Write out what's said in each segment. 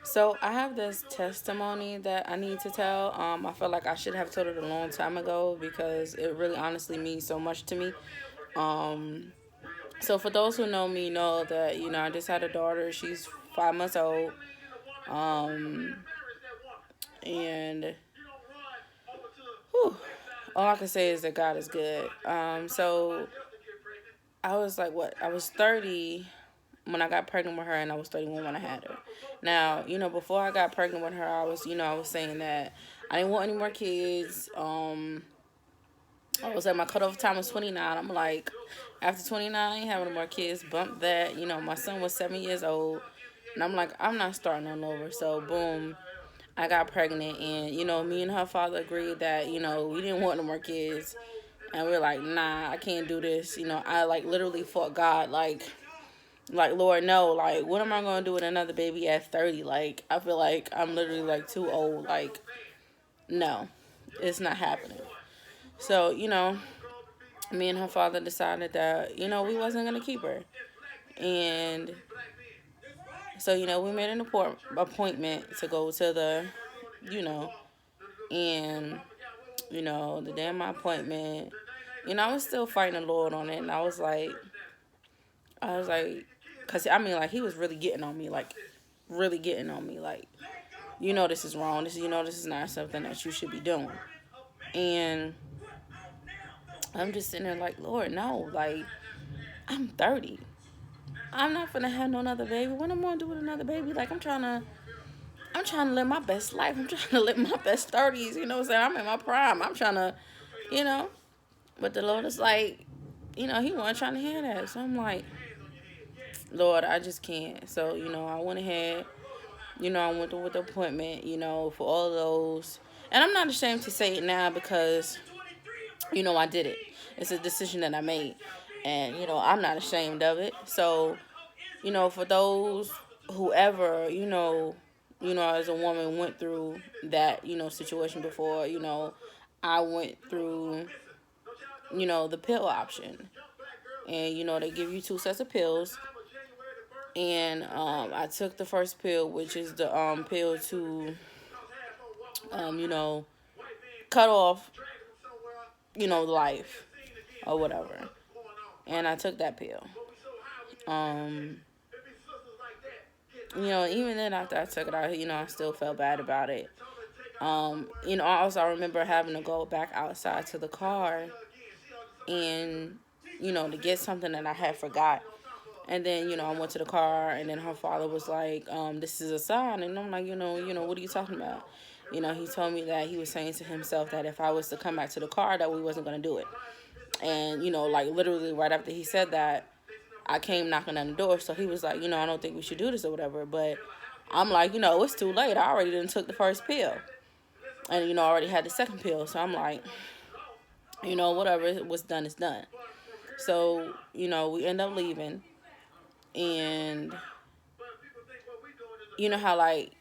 So I have this testimony that I need to tell. I feel like I should have told it a long time ago because it really honestly means so much to me. Um, so for those who know me, know that I just had a daughter. She's 5 months old. Um, and whew, all I can say is that God is good. So I was like, what? I was 30 when I got pregnant with her, and I was 31 when I had her. Now, before I got pregnant with her, I was saying that I didn't want any more kids. I was at my cutoff time was 29. I'm like, after 29, I ain't having no more kids. Bump that. My son was 7 years old, and I'm like, I'm not starting all over. So boom, I got pregnant, and me and her father agreed that we didn't want no more kids, and we are like, nah, I can't do this. I like literally fought God, like Lord, no, like what am I gonna do with another baby at 30? Like I feel like I'm literally like too old. Like no, it's not happening. So me and her father decided that we wasn't gonna keep her, and so we made an appointment to go to the you know and the day of my appointment, I was still fighting the Lord on it, and I was like, cause I mean, like he was really getting on me, like really getting on me, like this is wrong. This is not something that you should be doing. And I'm just sitting there like, Lord, no, like I'm 30. I'm not gonna have no another baby. What am I gonna do with another baby? Like I'm trying to live my best life. I'm trying to live my best 30s. You know what I'm saying? I'm in my prime. I'm trying to, you know. But the Lord is like, He wasn't trying to hear that. So I'm like, Lord, I just can't. So I went ahead. I went through with the appointment. For all those, and I'm not ashamed to say it now because I did it. It's a decision that I made, and I'm not ashamed of it. So for those whoever as a woman went through that situation before, I went through the pill option, and they give you two sets of pills, and I took the first pill, which is the pill to um, you know cut off life or whatever, and I took that pill. um Even then after I took it out, I still felt bad about it. Also I remember having to go back outside to the car and to get something that I had forgot. And then I went to the car, and then her father was like, "This is a sign," and I'm like, what are you talking about? He told me that he was saying to himself that if I was to come back to the car, that we wasn't gonna do it. And like literally right after he said that, I came knocking on the door. So he was like, I don't think we should do this or whatever. But I'm like, it's too late. I already done took the first pill, and I already had the second pill. So I'm like, whatever. What's done is done. So we end up leaving, and how like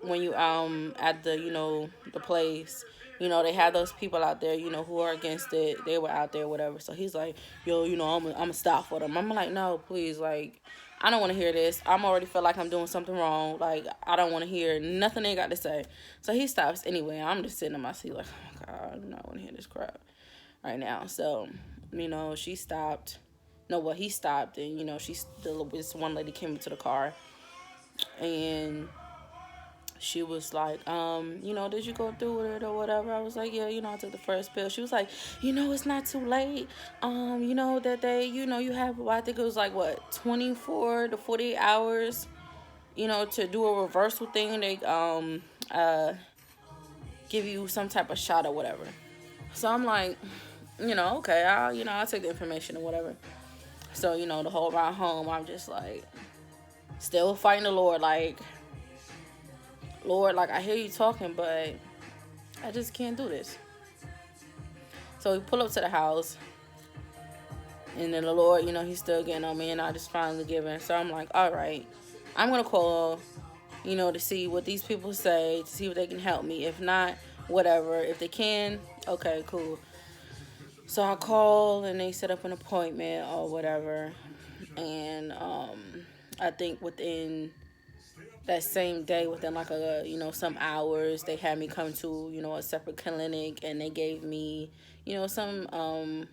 when you at the the place, they had those people out there, who are against it. They were out there, whatever. So he's like, yo, I'm gonna stop for them. I'm like, no, please, like, I don't want to hear this. I'm already feel like I'm doing something wrong. Like, I don't want to hear nothing they got to say. So he stops anyway. I'm just sitting in my seat like, oh my God, I do not want to hear this crap right now. So she stopped. No, well, he stopped, and this one lady came into the car, and she was like, did you go through with it or whatever? I was like, yeah, I took the first pill. She was like, it's not too late. That they, you have, well, I think it was like, what, 24 to 48 hours, to do a reversal thing. They, give you some type of shot or whatever. So I'm like, okay, I'll take the information or whatever. So, the whole ride home, I'm just like, still fighting the Lord, like, Lord, like, I hear you talking, but I just can't do this. So we pull up to the house, and then the Lord, he's still getting on me, and I just finally give in. So I'm like, all right, I'm going to call, to see what these people say, to see if they can help me. If not, whatever. If they can, okay, cool. So I call, and they set up an appointment or whatever. And I think within that same day, within like a, some hours, they had me come to, a separate clinic, and they gave me, some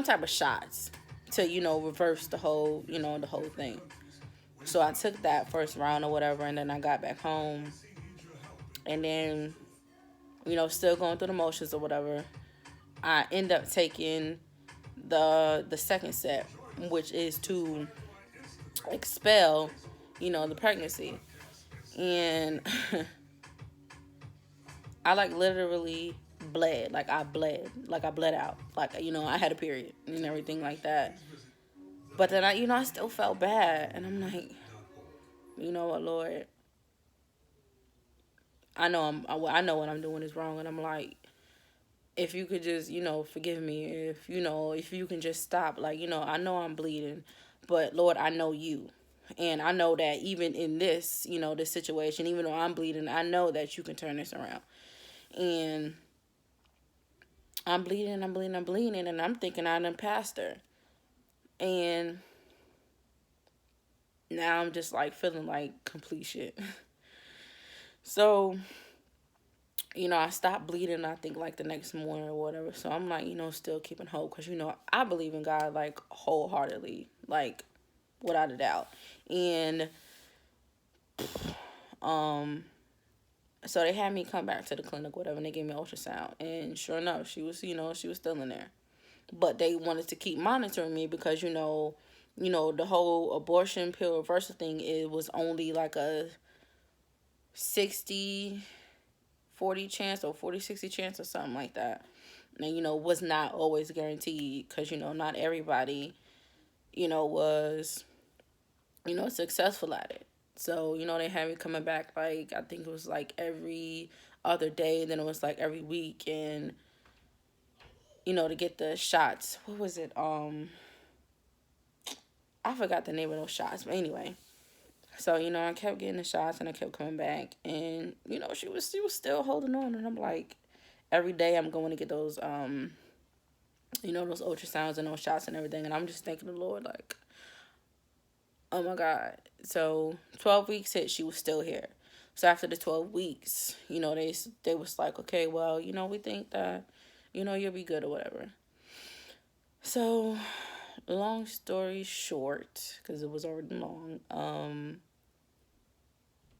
type of shots to, reverse the whole thing. So I took that first round or whatever, and then I got back home, and then, still going through the motions or whatever. I end up taking the second step, which is to expel, the pregnancy. And I like literally bled. Like I bled. Like I bled out. Like, I had a period and everything like that. But then I still felt bad. And I'm like, you know what, Lord? I know what I'm doing is wrong. And I'm like, if you could just, forgive me. If you can just stop. Like, I know I'm bleeding. But Lord, I know you. And I know that even in this, this situation, even though I'm bleeding, I know that you can turn this around. And I'm bleeding, and I'm thinking I done passed her. And now I'm just like feeling like complete shit. So, I stopped bleeding, I think like the next morning or whatever. So I'm like, still keeping hope, because, I believe in God like wholeheartedly, like without a doubt. And so they had me come back to the clinic, whatever, and they gave me an ultrasound. And sure enough, she was still in there. But they wanted to keep monitoring me because, the whole abortion pill reversal thing, it was only like a 60-40 chance, or 40-60 chance, or something like that. And, was not always guaranteed, because, not everybody, was, successful at it. So, they had me coming back, like, I think it was like every other day, then it was like every week, and, to get the shots. What was it? I forgot the name of those shots, but anyway. So, I kept getting the shots, and I kept coming back, and, she was still holding on, and I'm like, every day I'm going to get those, those ultrasounds and those shots and everything, and I'm just thanking the Lord, like, oh my God. So 12 weeks hit, she was still here. So after the 12 weeks, they was like, okay, well, we think that, you'll be good or whatever. So long story short, because it was already long,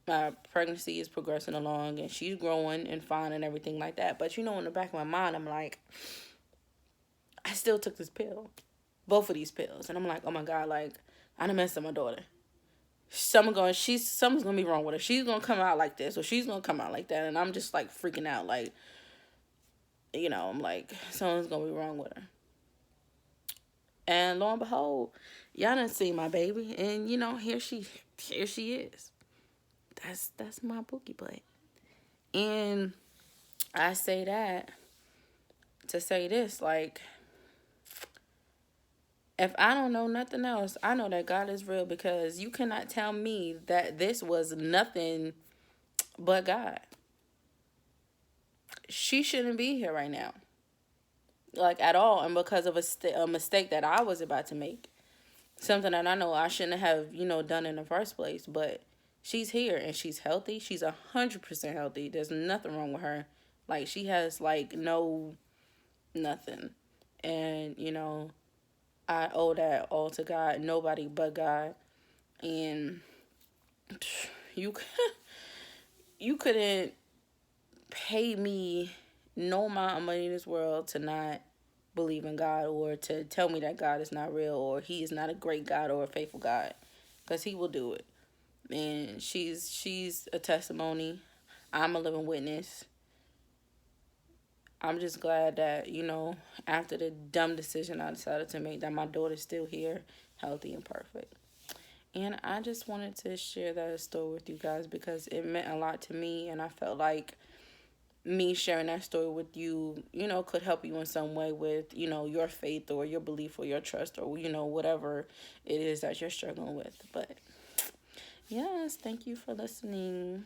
my pregnancy is progressing along, and she's growing and fine and everything like that. But, in the back of my mind, I'm like, I still took this pill, both of these pills. And I'm like, oh my God, like, I done messed up my daughter. Something's gonna be wrong with her. She's gonna come out like this, or she's gonna come out like that. And I'm just like freaking out, like, I'm like, something's gonna be wrong with her. And lo and behold, y'all done see my baby, and here she is. That's my bookie butt. And I say that to say this, like, if I don't know nothing else, I know that God is real, because you cannot tell me that this was nothing but God. She shouldn't be here right now, like, at all, and because of a mistake that I was about to make, something that I know I shouldn't have, done in the first place. But she's here, and she's healthy. She's 100% healthy. There's nothing wrong with her. Like, she has like nothing, and I owe that all to God. Nobody but God. And you you couldn't pay me no amount of money in this world to not believe in God, or to tell me that God is not real, or he is not a great God or a faithful God, because he will do it. And she's a testimony. I'm a living witness. I'm just glad that, after the dumb decision I decided to make, that my daughter's still here, healthy and perfect. And I just wanted to share that story with you guys, because it meant a lot to me, and I felt like me sharing that story with you, could help you in some way with, your faith, or your belief, or your trust, or, whatever it is that you're struggling with. But yes, thank you for listening.